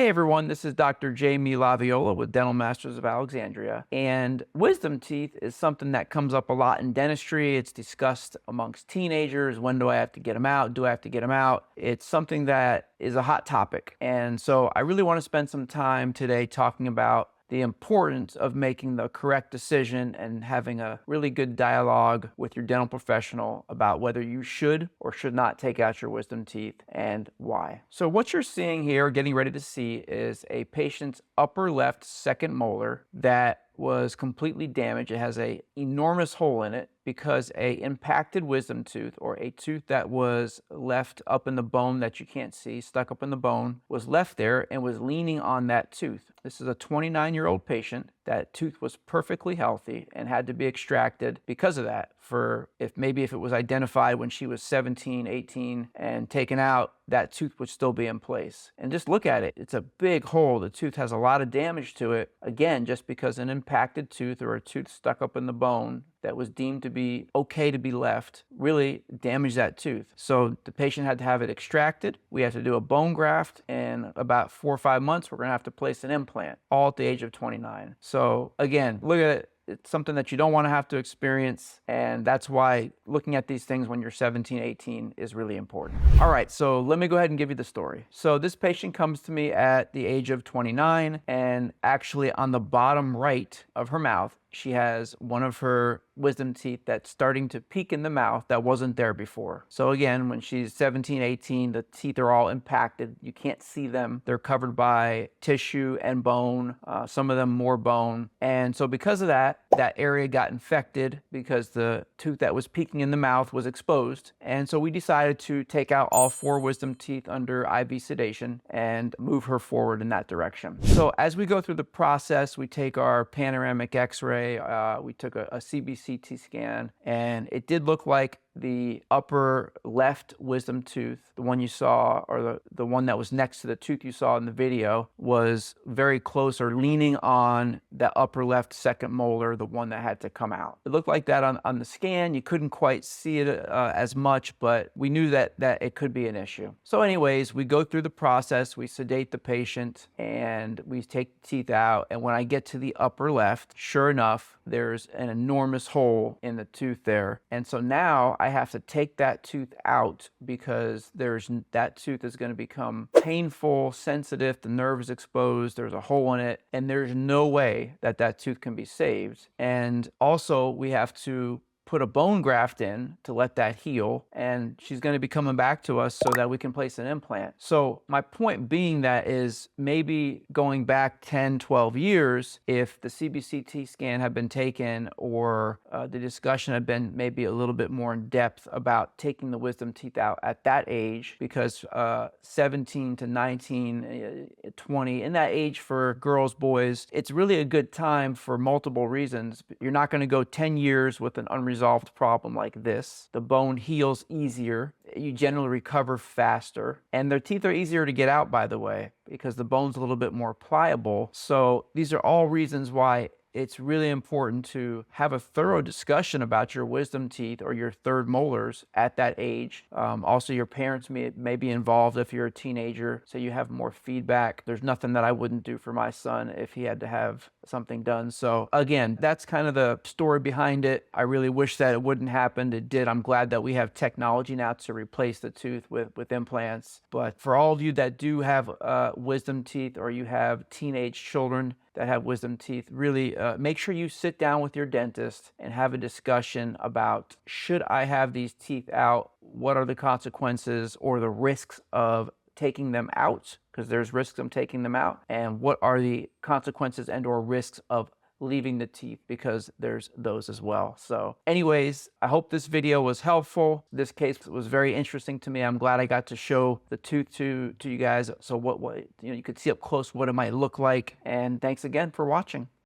Hey everyone, this is Dr. Jamie LaViola with Dental Masters of Alexandria. And wisdom teeth is something that comes up a lot in dentistry. It's discussed amongst teenagers. When do I have to get them out? Do I have to get them out? It's something that is a hot topic. And so I really want to spend some time today talking about the importance of making the correct decision and having a really good dialogue with your dental professional about whether you should or should not take out your wisdom teeth and why. So what you're seeing here, getting ready to see, is a patient's upper left second molar that was completely damaged. It has an enormous hole in it because a impacted wisdom tooth, or a tooth that was left up in the bone that you can't see, stuck up in the bone, was left there and was leaning on that tooth. This is a 29-year-old patient. That tooth was perfectly healthy and had to be extracted because of that. If it was identified when she was 17, 18 and taken out, that tooth would still be in place. And just look at it. It's a big hole. The tooth has a lot of damage to it. Again, just because an impacted tooth or a tooth stuck up in the bone that was deemed to be okay to be left really damaged that tooth. So the patient had to have it extracted. We had to do a bone graft. In about 4 or 5 months, we're going to have to place an implant, all at the age of 29. So again, look at it. It's something that you don't want to have to experience, and that's why looking at these things when you're 17, 18 is really important. All right, so let me go ahead and give you the story. So this patient comes to me at the age of 29, and actually on the bottom right of her mouth, she has one of her wisdom teeth that's starting to peak in the mouth that wasn't there before. So again, when she's 17, 18, the teeth are all impacted. You can't see them. They're covered by tissue and bone, some of them more bone. And so because of that, that area got infected because the tooth that was peeking in the mouth was exposed. And so we decided to take out all 4 wisdom teeth under IV sedation and move her forward in that direction. So as we go through the process, we take our panoramic x-ray, we took a CBCT scan, and it did look like the upper left wisdom tooth, the one you saw, or the one that was next to the tooth you saw in the video, was very close or leaning on the upper left second molar, the one that had to come out. It looked like that on the scan. You couldn't quite see it as much, but we knew that it could be an issue. So anyways, we go through the process, we sedate the patient, and we take the teeth out. And when I get to the upper left, sure enough, there's an enormous hole in the tooth there. And so now I have to take that tooth out because that tooth is going to become painful, sensitive, the nerve is exposed, there's a hole in it, and there's no way that tooth can be saved. And also we have to put a bone graft in to let that heal, and she's going to be coming back to us so that we can place an implant. So my point being that is maybe going back 10, 12 years, if the CBCT scan had been taken, or the discussion had been maybe a little bit more in depth about taking the wisdom teeth out at that age, because 17 to 19, 20, in that age for girls, boys, it's really a good time for multiple reasons. You're not going to go 10 years with an unresolved problem like this. The bone heals easier. You generally recover faster. And their teeth are easier to get out, by the way, because the bone's a little bit more pliable. So these are all reasons why it's really important to have a thorough discussion about your wisdom teeth or your third molars at that age. Also, your parents may be involved if you're a teenager, so you have more feedback. There's nothing that I wouldn't do for my son if he had to have something done. So again, that's kind of the story behind it. I really wish that it wouldn't happen. It did. I'm glad that we have technology now to replace the tooth with implants. But for all of you that do have wisdom teeth, or you have teenage children that have wisdom teeth, really make sure you sit down with your dentist and have a discussion about, should I have these teeth out? What are the consequences or the risks of taking them out? Because there's risks of taking them out. And what are the consequences and or risks of leaving the teeth, because there's those as well. So anyways, I hope this video was helpful. This case was very interesting to me. I'm glad I got to show the tooth to you guys, so what you could see up close what it might look like. And thanks again for watching.